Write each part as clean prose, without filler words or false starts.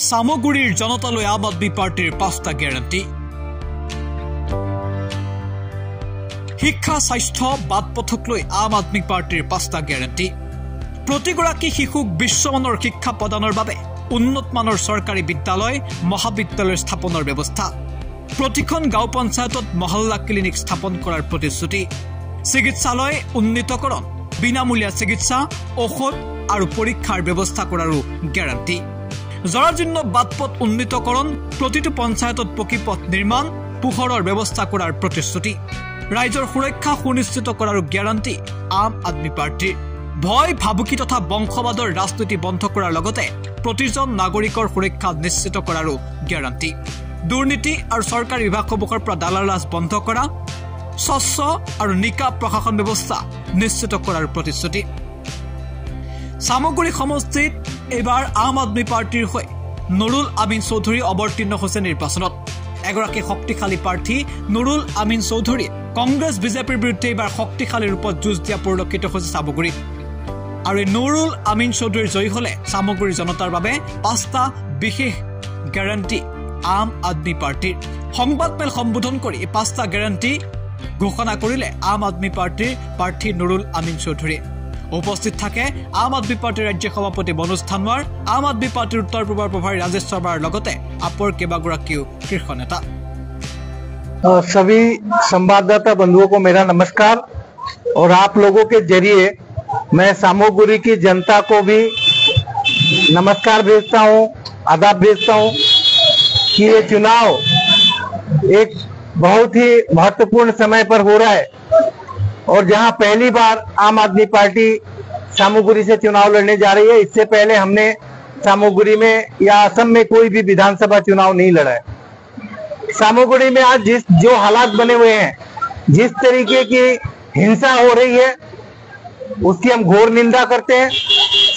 সামগুৰিৰ জনতালৈ আম আদমি পাৰ্টিৰ 5টা গ্যাৰান্টি। শিক্ষা স্বাস্থ্য বাটপথক লৈ আম আদমি পাৰ্টিৰ 5টা গ্যাৰান্টি। প্ৰতিগৰাকী শিশুক বিশ্বমানৰ শিক্ষা প্ৰদানৰ বাবে উন্নত মানৰ চৰকাৰী বিদ্যালয় মহাবিদ্যালয় স্থাপনৰ ব্যৱস্থা। প্ৰতিখন গাঁও পঞ্চায়তত মহল্লা ক্লিনিক স্থাপন কৰাৰ প্ৰতিশ্ৰুতি। চিকিৎসালয় উন্নীতকৰণ, বিনামূলীয়া চিকিৎসা, ঔষধ আৰু পৰীক্ষাৰ ব্যৱস্থা কৰাৰো গ্যাৰান্টি। জৰাজীৰ্ণ বাটপথ উন্নীতকৰণ, প্ৰতিটো পঞ্চায়তত পকী পথ নিৰ্মাণ, পোহৰৰ ব্যৱস্থা কৰাৰ প্ৰতিশ্ৰুতি। ৰাইজৰ সুৰক্ষা সুনিশ্চিত কৰাৰ গ্যাৰান্টি আম আদমি পাৰ্টিৰ। ভয় ভাবুকি তথা বংশবাদৰ ৰাজনীতি বন্ধ কৰাৰ লগতে প্ৰতিজন নাগৰিকৰ সুৰক্ষা নিশ্চিত কৰাৰো গ্যাৰান্টি। দুৰ্নীতি আৰু চৰকাৰী বিভাগসমূহৰ পৰা দালাল-ৰাজ বন্ধ কৰা, স্বচ্ছ আৰু নিকা প্ৰশাসন ব্যৱস্থা নিশ্চিত কৰাৰ প্ৰতিশ্ৰুতি। সামগুৰি সমষ্টিত এইবাৰ আম আদমি পাৰ্টিৰ হৈ নুৰুল আমিন চৌধুৰী অৱতীৰ্ণ হৈছে নিৰ্বাচনত। এগৰাকী শক্তিশালী প্ৰাৰ্থী নুৰুল আমিন চৌধুৰী কংগ্ৰেছ বিজেপিৰ বিৰুদ্ধে এইবাৰ শক্তিশালী ৰূপত যুঁজ দিয়া পৰিলক্ষিত হৈছে সামগুৰিত। আৰু নুৰুল আমিন চৌধুৰী জয়ী হলে সামগুৰি জনতাৰ বাবে 5টা বিশেষ গ্যাৰান্টি আম আদমি পাৰ্টিৰ। সংবাদমেল সম্বোধন কৰি 5টা গ্যাৰান্টি ঘোষণা কৰিলে আম আদমি পাৰ্টিৰ প্ৰাৰ্থী নুৰুল আমিন চৌধুৰী। উপস্থিত থাকে আম আদমি পাৰ্টিৰ ৰাজ্য সভাপতি মনোজ ধানোৱাৰ, আম আদমি পাৰ্টিৰ উত্তৰ পূবৰ প্ৰভাৰী ৰাজেশ শৰ্মাৰ লগতে আপৰ কেইবাগৰাকীও শীৰ্ষ নেতা। सभी संवाददाता बंधुओं को मेरा नमस्कार। और आप लोगों के जरिए मैं सामोगुरी की जनता को भी नमस्कार भेजता हूं, आदाब भेजता हूं कि ये चुनाव एक बहुत ही महत्वपूर्ण समय पर हो रहा है। और जहां पहली बार आम आदमी पार्टी सामोगुरी से चुनाव लड़ने जा रही है, इससे पहले हमने सामोगुरी में या असम में कोई भी विधानसभा चुनाव नहीं लड़ा है। सामोगुरी में आज जो हालात बने हुए हैं, जिस तरीके की हिंसा हो रही है, उसकी हम घोर निंदा करते हैं।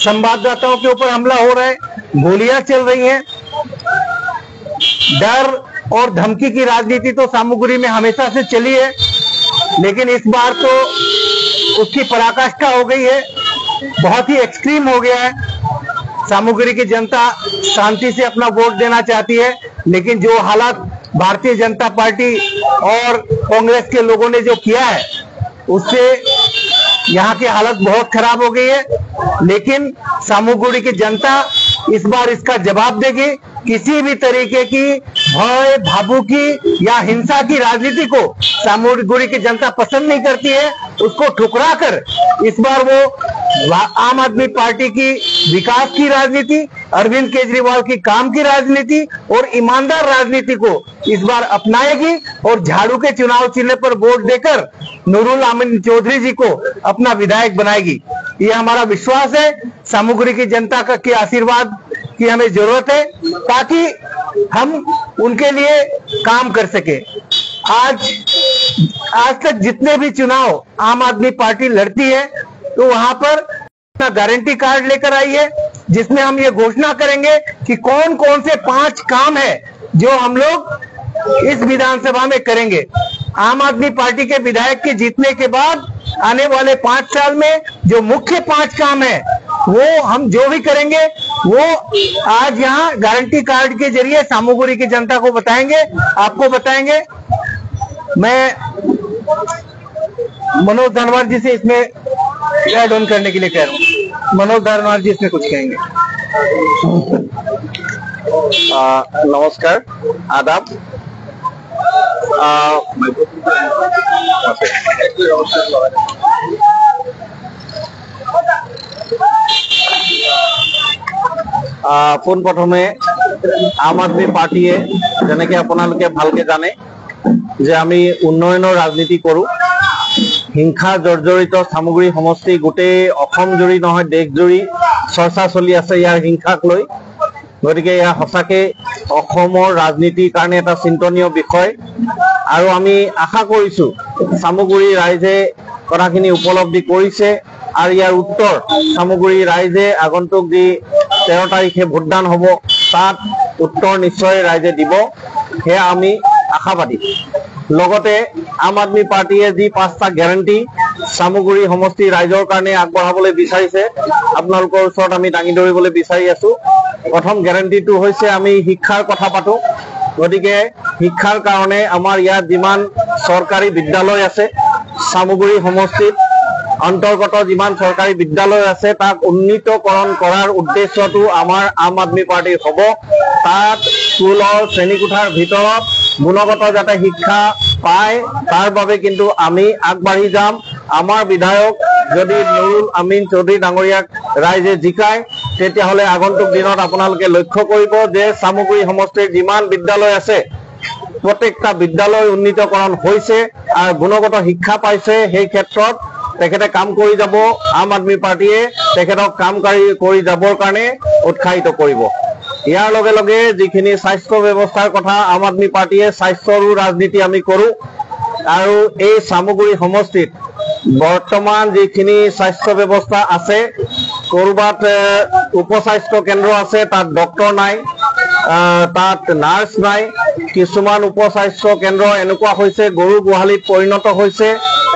संवाददाताओं के ऊपर हमला हो रहा है, गोलियां चल रही हैं। डर और धमकी की राजनीति तो सामोगुरी में हमेशा से चली है, लेकिन इस बार तो उसकी पराकाष्ठा हो गई है, बहुत ही एक्सट्रीम हो गया है। सामोगुरी की जनता शांति से अपना वोट देना चाहती है, लेकिन जो हालात भारतीय जनता पार्टी और कांग्रेस के लोगों ने जो किया है, उससे यहाँ की हालत बहुत खराब हो गई है। लेकिन सामोगुरी की जनता इस बार इसका जवाब देगी। किसी भी तरीके की भय भावुकी या हिंसा की राजनीति को सामोगुरी की जनता पसंद नहीं करती है। उसको ठुकरा कर इस बार वो आम आदमी पार्टी की विकास की राजनीति, अरविंद केजरीवाल की काम की राजनीति और ईमानदार राजनीति को इस बार अपनाएगी और झाड़ू के चुनाव चिन्ह पर वोट देकर नुरुल आमिन चौधरी जी को अपना विधायक बनाएगी। ये हमारा विश्वास है। सामोगुरी की जनता का के आशीर्वाद की हमें जरूरत है, ताकि हम उनके लिए काम कर सके। आज तक जितने भी चुनाव आम आदमी पार्टी लड़ती है, तो वहां पर गारंटी कार्ड लेकर आई है, जिसमें हम ये घोषणा करेंगे कि कौन कौन से 5 काम है जो हम लोग इस विधानसभा में करेंगे। आम आदमी पार्टी के विधायक के जीतने के बाद आने वाले 5 साल में जो मुख्य 5 काम है, वो हम जो भी करेंगे वो आज यहाँ गारंटी कार्ड के जरिए सामोगुरी की जनता को बताएंगे, आपको बताएंगे। मैं मनोज धानवार जी से इसमें ऐड ऑन करने के लिए कह रहा हूँ। मनोज धानवार जी इसमें कुछ कहेंगे। नमस्कार, आदाब। পোন প্ৰথমে আম আদমি পাৰ্টিয়ে যেনেকে আপোনালোকে ভালকে জানে যে আমি উন্নয়নৰ ৰাজনীতি কৰো। হিংসা জৰ্জৰিত সামগ্ৰী সমষ্টি গোটেই অসম জুৰি নহয় দেশ জুৰি চৰ্চা চলি আছে ইয়াৰ হিংসাক লৈ। গতিকে এয়া সঁচাকে অসমৰ ৰাজনীতিৰ কাৰণে এটা চিন্তনীয় বিষয়। আৰু আমি আশা কৰিছো সামগুৰি ৰাইজে কথাখিনি উপলব্ধি কৰিছে আৰু ইয়াৰ উত্তৰ সামগুৰি ৰাইজে আগন্তুক যি 13 তাৰিখে ভোটদান হ'ব তাত উত্তৰ নিশ্চয় ৰাইজে দিব, সেয়া আমি আশাবাদী। লগতে আম আদমি পাৰ্টিয়ে যি 5টা গ্যাৰান্টি চামুগুৰি সমষ্টি ৰাইজৰ কাৰণে আগবঢ়াবলৈ বিচাৰিছে আপোনালোকৰ ওচৰত আমি দাঙি ধৰিবলৈ বিচাৰি আছো। প্ৰথম গ্যাৰান্টিটো হৈছে আমি শিক্ষাৰ কথা পাতো। গতিকে শিক্ষাৰ কাৰণে আমাৰ ইয়াত যিমান চৰকাৰী বিদ্যালয় আছে চামুগুৰি সমষ্টিত অন্তৰ্গত যিমান চৰকাৰী বিদ্যালয় আছে তাক উন্নীতকৰণ কৰাৰ উদ্দেশ্যটো আমাৰ আম আদমি পাৰ্টিৰ হ'ব। তাত স্কুলৰ শ্ৰেণীকোঠাৰ ভিতৰত গুণগত যাতে শিক্ষা পায় তাৰ বাবে কিন্তু আমি আগবাঢ়ি যাম। আমাৰ বিধায়ক যদি নুৰুল আমিন চৌধুৰী ডাঙৰীয়াক ৰাইজে জিকায় তেতিয়াহ'লে আগন্তুক দিনত আপোনালোকে লক্ষ্য কৰিব যে চামুগুৰি সমষ্টিৰ যিমান বিদ্যালয় আছে প্ৰত্যেকটা বিদ্যালয় উন্নীতকৰণ হৈছে আৰু গুণগত শিক্ষা পাইছে। সেই ক্ষেত্ৰত তেখেতে কাম কৰি যাব। আম আদমি পাৰ্টিয়ে তেখেতক কাম কৰি যাবৰ কাৰণে উৎসাহিত কৰিব। ইয়াৰ লগে লগে যিখিনি স্বাস্থ্য ব্যৱস্থাৰ কথা আম আদমি পাৰ্টিয়ে স্বাস্থ্যৰো ৰাজনীতি আমি কৰোঁ আৰু এই চামুগুৰি সমষ্টিত বৰ্তমান যিখিনি স্বাস্থ্য ব্যৱস্থা আছে কৰবাত উপস্বাস্থ্য কেন্দ্ৰ আছে তাত ডক্টৰ নাই, তাত নাৰ্ছ নাই। কিছুমান উপস্বাস্থ্য কেন্দ্ৰ এনেকুৱা হৈছে গৰু গোহালিত পৰিণত হৈছে,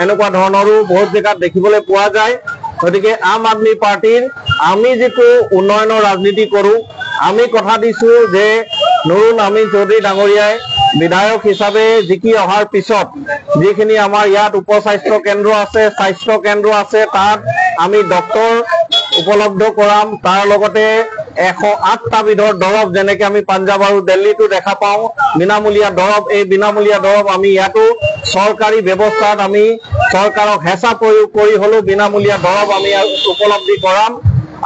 এনেকুৱা ধৰণৰো বহুত জেগাত দেখিবলৈ পোৱা যায়। গতিকে আম আদমি পাৰ্টিৰ আমি যিটো উন্নয়নৰ ৰাজনীতি কৰোঁ আমি কথা দিছো যে নুৰুল আমিন চৌধুৰী ডাঙৰীয়াই বিধায়ক হিচাপে জিকি অহাৰ পিছত যিখিনি আমাৰ ইয়াত উপস্বাস্থ্য কেন্দ্ৰ আছে স্বাস্থ্য কেন্দ্ৰ আছে তাত আমি ডক্টৰ উপলব্ধ কৰাম। তাৰ লগতে 108টা বিধৰ দৰৱ যেনেকে আমি পাঞ্জাব আৰু দিল্লীতো দেখা পাওঁ বিনামূলীয়া দৰৱ, এই বিনামূলীয়া দৰৱ আমি ইয়াতো চৰকাৰী ব্যৱস্থাত আমি চৰকাৰক হেঁচা প্ৰয়োগ কৰি হলেও বিনামূলীয়া দৰৱ আমি উপলব্ধি কৰাম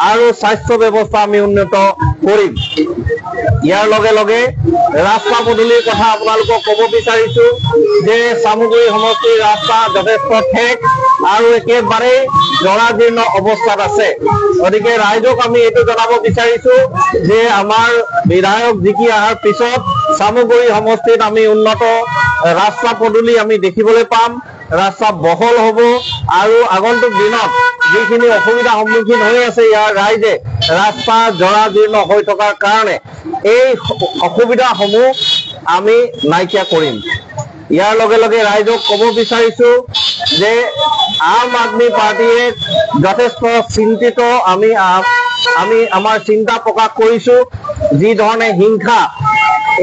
আৰু স্বাস্থ্য ব্যৱস্থা আমি উন্নত কৰিম। ইয়াৰ লগে লগে ৰাস্তা পদূলিৰ কথা আপোনালোকক ক'ব বিচাৰিছো যে চামুগুৰি সমষ্টিৰ ৰাস্তা যথেষ্ট ঠেক আৰু একেবাৰে জৰাজীৰ্ণ অৱস্থাত আছে। গতিকে ৰাইজক আমি এইটো জনাব বিচাৰিছো যে আমাৰ বিধায়ক জিকি অহাৰ পিছত চামুগুৰি সমষ্টিত আমি উন্নত ৰাস্তা পদূলি আমি দেখিবলৈ পাম, ৰাস্তা বহল হ'ব আৰু আগন্তুক দিনত যিখিনি অসুবিধাৰ সন্মুখীন হৈ আছে ইয়াৰ ৰাইজে ৰাস্তা জৰাজীৰ্ণ হৈ থকাৰ কাৰণে এই অসুবিধাসমূহ আমি নাইকিয়া কৰিম। ইয়াৰ লগে লগে ৰাইজক ক'ব বিচাৰিছো যে আম আদমি পাৰ্টিয়ে যথেষ্ট চিন্তিত। আমি আমাৰ চিন্তা প্ৰকাশ কৰিছো যি ধৰণে হিংসা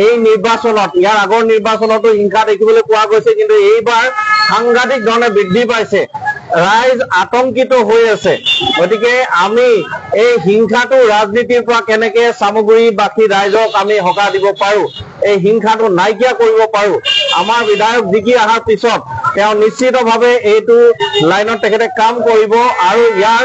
এই নিৰ্বাচনত, ইয়াৰ আগৰ নিৰ্বাচনতো হিংসা দেখিবলৈ পোৱা গৈছে কিন্তু এইবাৰ সাংঘাতিক ধৰণে বৃদ্ধি পাইছে। ৰাইজ আতংকিত হৈ আছে। গতিকে আমি এই হিংসাটো ৰাজনীতিৰ পৰা কেনেকে চামুগুৰিবাসী ৰাইজক আমি সকাহ দিব পাৰো, এই হিংসাটো নাইকিয়া কৰিব পাৰো। আমাৰ বিধায়ক জিকি অহাৰ পিছত তেওঁ নিশ্চিতভাৱে এইটো লাইনত তেখেতে কাম কৰিব আৰু ইয়াৰ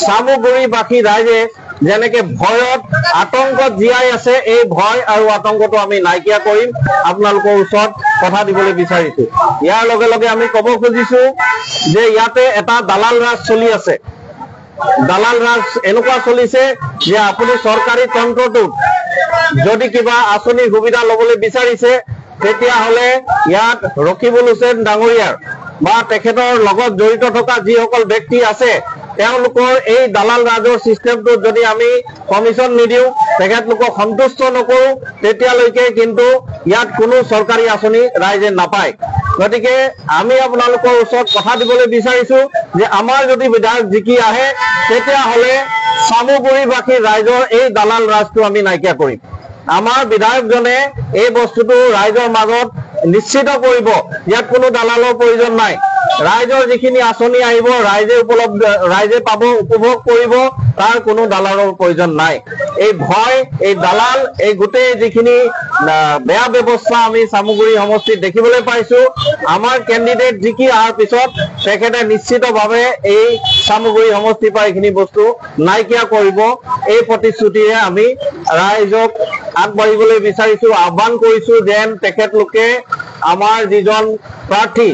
চামুগুৰিবাসী ৰাইজে যেনেকে ভয়ত আতংকত জীয়াই আছে এই ভয় আৰু আতংকটো আমি নাইকিয়া কৰিম আপোনালোকৰ ওচৰত কথা দিবলৈ বিচাৰিছো। ইয়াৰ লগে লগে আমি ক'ব খুজিছো যে ইয়াতে এটা দালাল ৰাজ চলি আছে। দালাল ৰাজ এনেকুৱা চলিছে যে আপুনি চৰকাৰী তন্ত্ৰটোত যদি কিবা আঁচনিৰ সুবিধা ল'বলৈ বিচাৰিছে তেতিয়াহ'লে ইয়াত ৰকিবুল হুছেইন ডাঙৰীয়াৰ বা তেখেতৰ লগত জড়িত থকা যিসকল ব্যক্তি আছে তেওঁলোকৰ এই দালাল ৰাজৰ চিষ্টেমটোত যদি আমি কমিশ্যন নিদিওঁ, তেখেতলোকক সন্তুষ্ট নকৰো তেতিয়ালৈকে কিন্তু ইয়াত কোনো চৰকাৰী আঁচনি ৰাইজে নাপায়। গতিকে আমি আপোনালোকৰ ওচৰত কথা দিবলৈ বিচাৰিছো যে আমাৰ যদি বিধায়ক জিকি আহে তেতিয়াহ'লে চামুগুৰিবাসী ৰাইজৰ এই দালাল ৰাজটো আমি নাইকিয়া কৰিম। আমাৰ বিধায়কজনে এই বস্তুটো ৰাইজৰ মাজত নিশ্চিত কৰিব ইয়াত কোনো দালালৰ প্ৰয়োজন নাই। ৰাইজৰ যিখিনি আঁচনি আহিব ৰাইজে পাব, উপভোগ কৰিব, তাৰ কোনো দালালৰ প্ৰয়োজন নাই। এই ভয়, এই দালাল, এই গোটেই যিখিনি বেয়া ব্যৱস্থা আমি চামুগুৰি সমষ্টিত দেখিবলৈ পাইছো, আমাৰ কেণ্ডিডেট জিকি অহাৰ পিছত তেখেতে নিশ্চিতভাৱে এই চামুগুৰি সমষ্টিৰ পৰা এইখিনি বস্তু নাইকিয়া কৰিব। এই প্ৰতিশ্ৰুতিৰে আমি ৰাইজক আগবাঢ়িবলৈ বিচাৰিছো, আহ্বান কৰিছো যেন তেখেতলোকে আমাৰ যিজন প্ৰাৰ্থী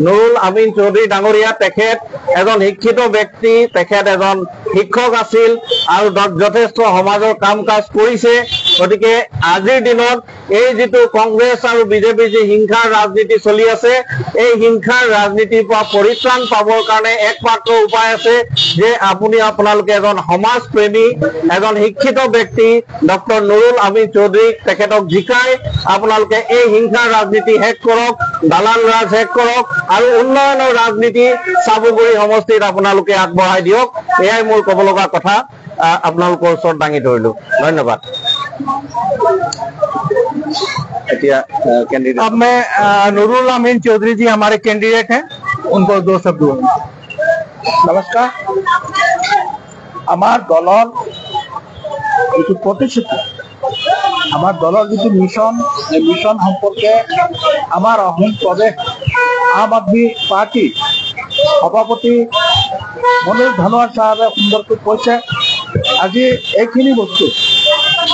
নুৰুল আমিন চৌধুৰী ডাঙৰীয়া তেখেত এজন শিক্ষিত ব্যক্তি, তেখেত এজন শিক্ষক আছিল আৰু যথেষ্ট সমাজৰ কাম কাজ কৰিছে। গতিকে আজিৰ দিনত এই যিটো কংগ্ৰেছ আৰু বিজেপিৰ যি হিংসাৰ ৰাজনীতি চলি আছে, এই হিংসাৰ ৰাজনীতিৰ পৰা পৰিত্ৰাণ পাবৰ কাৰণে একমাত্ৰ উপায় আছে যে আপোনালোকে এজন সমাজপ্ৰেমী, এজন শিক্ষিত ব্যক্তি ডক্টৰ নুৰুল আমিন চৌধুৰীক তেখেতক জিকাই আপোনালোকে এই হিংসাৰ ৰাজনীতি শেষ কৰক, দালাল ৰাজ শেষ কৰক আৰু উন্নয়নৰ ৰাজনীতি চামগুৰি সমষ্টিত আপোনালোকে আগবঢ়াই দিয়ক। এয়াই মোৰ ক'ব লগা কথা, আপোনালোকৰ ওচৰত দাঙি ধৰিলো। ধন্যবাদ। अब मैं नुरुल अमीन चौधरी जी हमारे कैंडिडेट हैं, उनको 2 शब्द। नमस्कार। हमार दलर जो प्रतिश्रुति, हमार दलर जो मिशन सम्पर्के हमार अहम प्रदेश आम आदमी पार्टी सभापति मनोज धनोआर साहेबे सुंदरকৈ কৈছে। আজি এইখিনি বস্তু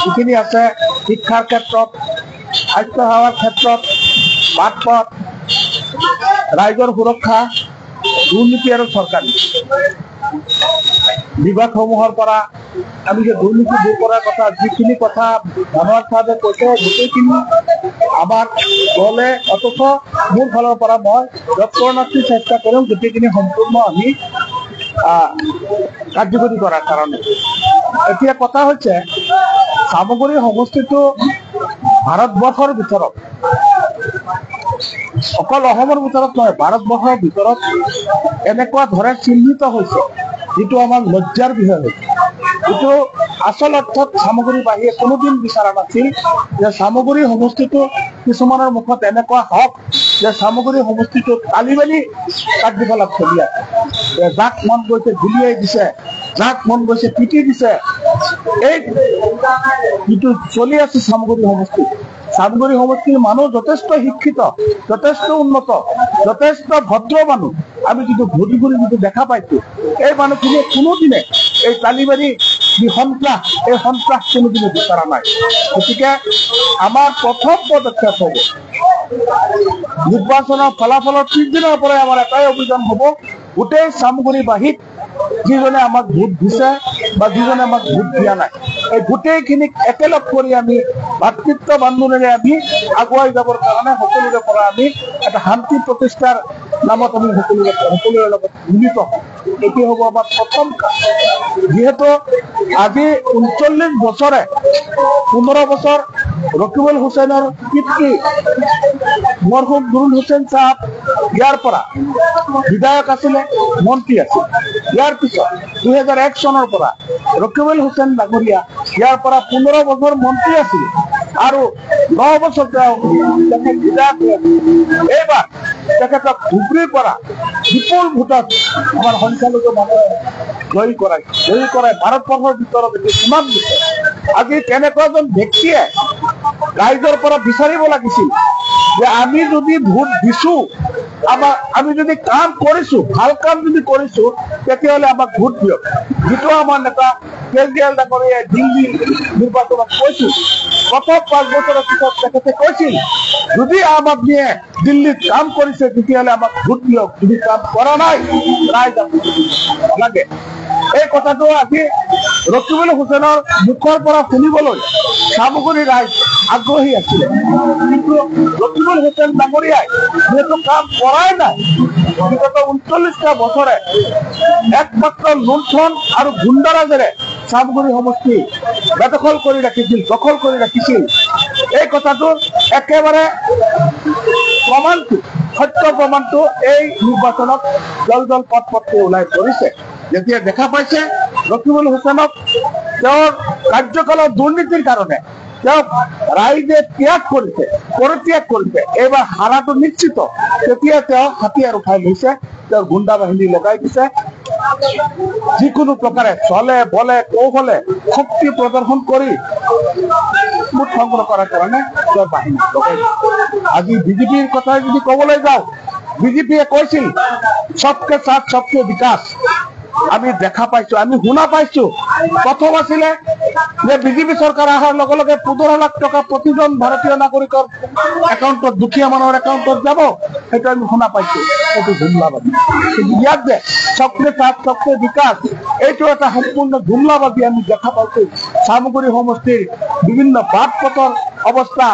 যিখিনি আছে শিক্ষাৰ ক্ষেত্ৰত, স্বাস্থ্য সেৱাৰ ক্ষেত্ৰত, বাটপথ, ৰাইজৰ সুৰক্ষা, দুৰ্নীতি আৰু চৰকাৰী বিভাগসমূহৰ পৰা আমি যে দুৰ্নীতি দূৰ কৰাৰ কথা, যিখিনি কথা ধনৱাৰ সাহেবে কৈছে, গোটেইখিনি আমাৰ দলে, অথচ মোৰ ফালৰ পৰা মই যৎপৰোনাস্তি চেষ্টা কৰিম গোটেইখিনি সম্পূৰ্ণ আমি কাৰ্যকৰী কৰাৰ কাৰণে। এতিয়া কথা হৈছে চামগুৰি সমষ্টিটো ভাৰতবৰ্ষৰ ভিতৰত, অকল অসমৰ ভিতৰত নহয়, ভাৰতবৰ্ষৰ ভিতৰত এনেকুৱা ধৰে চিহ্নিত হৈছে, যিটো আমাৰ লজ্জাৰ বিষয় হৈছে। যিটো আচল অৰ্থত চামগুৰিবাসীয়ে কোনোদিন বিচৰা নাছিল যে চামগুৰি সমষ্টিটো কিছুমানৰ মুখত এনেকুৱা হওক যে চামগুৰি সমষ্টিটোত তালিবানী কাৰ্যকলাপ চলি আছে। যাক মন গৈছে গুলিয়াই দিছে, যাক মন গৈছে পিটি দিছে। এই যিটো চলি আছে চামগুৰি সমষ্টিত, চামগুৰি সমষ্টিৰ মানুহ যথেষ্ট শিক্ষিত, যথেষ্ট উন্নত, যথেষ্ট ভদ্ৰ মানুহ আমি যিটো ঘূৰি ঘূৰি যিটো দেখা পাইছো, এই মানুহখিনিয়ে কোনোদিনে এই তালিবানী যি সন্ত্ৰাস, এই সন্ত্ৰাস কোনোদিনে বিচৰা নাই। গতিকে আমাৰ প্ৰথম পদক্ষেপ হ'ব নিৰ্বাচনৰ ফলাফলৰ পিছদিনৰ পৰাই আমাৰ এটাই অভিযান হ'ব, গোটেই চামগুৰিবাসীক যিজনে আমাক ভোট দিছে বা যিজনে আমাক ভোট দিয়া নাই, এই গোটেইখিনিক একেলগ কৰি আমি ভাতৃত্ব বান্ধোনেৰে আমি আগুৱাই যাবৰ কাৰণে সকলোৰে পৰা আমি এটা শান্তি প্ৰতিষ্ঠাৰ নামত আমি সকলোৰে লগত মিলিত হওঁ। এটি হ'ব আমাৰ প্ৰথম কাম। যিহেতু আজি ৩৯ বছৰে ১৫ বছৰ ৰকিবুল হুছেইনৰ পিতৃ মৰহুম নুৰুল হুছেইন চাহাব ইয়াৰ পৰা বিধায়ক আছিলে, মন্ত্ৰী আছিল। ইয়াৰ পিছত ২০০১ চনৰ পৰা ৰকিবুল হুছেইন ডাঙৰীয়া ইয়াৰ পৰা ১৫ বছৰ মন্ত্ৰী আছিল আৰু ৯ বছৰ তেওঁ তেখেত বিধায়ক। এইবাৰ তেখেতক ধুবুৰীৰ পৰা বিপুল ভোটত আমাৰ সংখ্যালঘু মানুহে জয়ী কৰাই ভাৰতবৰ্ষৰ ভিতৰত এটি সুনাম দিছে। আজি তেনেকুৱা এজন ব্যক্তিয়ে ৰাইজৰ পৰা বিচাৰিব লাগিছিল যে আমি যদি ভোট দিছো, আমি যদি কাম কৰিছো, ভাল কাম যদি কৰিছো, তেতিয়াহ'লে আমাক ভোট দিয়ক। যিটো আমাৰ নেতা কেজৰিৱাল ডাঙৰীয়াই দিল্লী নিৰ্বাচনত কৈছিল, প্ৰথম ৫ বছৰৰ পিছত তেখেতে কৈছিল যদি আম আদমিয়ে দিল্লীত কাম কৰিছে তেতিয়াহ'লে আমাক ভোট দিয়ক, যদি কাম কৰা নাই ৰাইজ নালাগে। এই কথাটো আজি ৰকিবুল হুছেইনৰ মুখৰ পৰা শুনিবলৈ চামগুৰি ৰাইজ আগ্ৰহী আছিলে, কিন্তু ৰকিবুল হুছেইন ডাঙৰীয়াই যিহেতু কাম কৰাই নাই, বিগত ৩৯টা বছৰে একমাত্ৰ লুণ্ঠন আৰু গুণ্ডাৰাজেৰে চামগুৰি সমষ্টি বেদখল কৰি ৰাখিছিল, দখল কৰি ৰাখিছিল। এই কথাটো একেবাৰে প্ৰমাণটো, সত্য প্ৰমাণটো এই নিৰ্বাচনত জল পথে ওলাই পৰিছে। যেতিয়া দেখা পাইছে ৰকিবুল হুছেইনক তেওঁৰ কাৰ্যকালৰ দুৰ্নীতিৰ কাৰণে তেওঁক ৰাইজে পৰিত্যাগ কৰিছে, এইবাৰ হাৰাটো নিশ্চিত। তেতিয়া তেওঁ হাতিয়াৰ উঠাই লৈছে, তেওঁৰ গুণ্ডা বাহিনী লগাই দিছে। যিকোনো প্ৰকাৰে চলে বলে কৌশলে শক্তি প্ৰদৰ্শন কৰি ভোট সংগ্ৰহ কৰাৰ কাৰণে তেওঁৰ বাহিনী লগাই দিছে। আজি বিজেপিৰ কথা যদি ক'বলৈ যাওঁ, বিজেপিয়ে কৈছিল সবকে সাথ সবকে বিকাশ, আমি দেখা পাইছো, আমি শুনা পাইছো। প্ৰথম আছিলে যে বিজেপি চৰকাৰ অহাৰ লগে লগে 15 লাখ টকা প্ৰতিজন ভাৰতীয় নাগৰিকৰ একাউণ্টত, দুখীয়া মানুহৰ একাউণ্টত যাব, সেইটো আমি শুনা পাইছো। এইটো জুমলাবাদী। কিন্তু ইয়াত যে সবকে সাথ সবকে বিকাশ, এইটো এটা সম্পূৰ্ণ জুমলাবাদী আমি দেখা পাইছো। চামগুৰি সমষ্টিৰ বিভিন্ন বাট পথৰ অৱস্থা,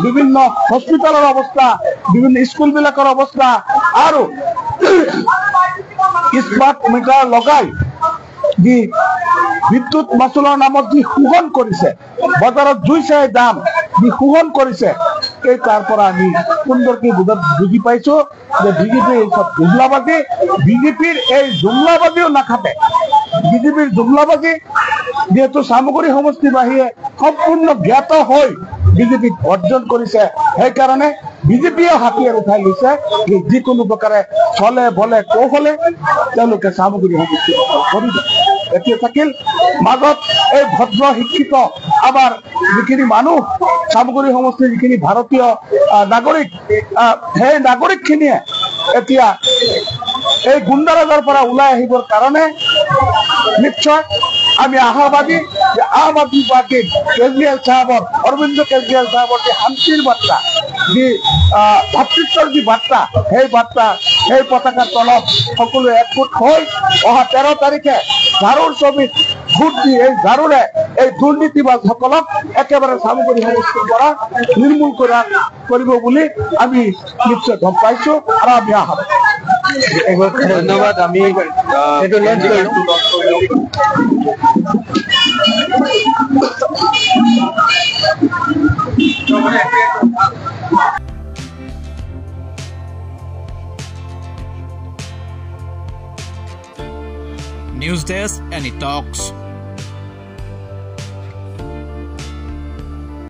বিভিন্ন হস্পিটেলৰ অৱস্থা, বিভিন্ন স্কুলবিলাকৰ অৱস্থা আৰু স্মাৰ্ট মিটাৰ লগাই যি বিদ্যুৎ মাচুলৰ নামত যি শোষণ কৰিছে, বজাৰত জুই চাই দাম যি শোষণ কৰিছে, এই তাৰ পৰা আমি সুন্দৰকৈ বুজি পাইছো যে বিজেপি এই সব জুমলাবাদী। বিজেপিৰ এই জুমলাবাদীও নাখাটে। বিজেপিৰ জুমলাবাদী যেহেতু চামগুৰি সমষ্টিবাসীয়ে সম্পূৰ্ণ জ্ঞাত হৈ বিজেপিক অৰ্জন কৰিছে, সেইকাৰণে বিজেপিয়ে হাতিয়াৰ উঠাই লৈছে যে যিকোনো প্ৰকাৰে চলে বলে কৌশলে তেওঁলোকে চামগুৰি সমষ্টি কৰিব। এতিয়া থাকিল মাজত এই ভদ্ৰ শিক্ষিত আমাৰ যিখিনি মানুহ, চামগুৰি সমষ্টিৰ যিখিনি ভাৰতীয় নাগৰিক, সেই নাগৰিকখিনিয়ে এতিয়া এই গুণ্ডাৰাজৰ পৰা ওলাই আহিবৰ কাৰণে নিশ্চয় আমি আশাবাদী যে আম আদমি পাৰ্টিৰ কেজৰিৱাল চাহাবৰ, অৰবিন্দ কেজৰিৱাল চাহাবৰ যি শান্তিৰ বাৰ্তা, যি ভাতৃত্বৰ যি বাৰ্তা, সেই বাৰ্তা, সেই পতাকাৰ তলত সকলোৱে একগোট হৈ অহা 13 তাৰিখে ঝাৰুৰ ছবিত ভোট দি এই ঝাৰুৰে এই দুৰ্নীতিবাজসকলক একেবাৰে চামগুৰি সমষ্টিৰ পৰা নিৰ্মূল কৰিব বুলি আমি নিশ্চয় গম পাইছো আৰু আমি আশাবাদী। ধন্যবাদ। আমি এইটো লঞ্চ কৰিলো। News Desk, Any Talks.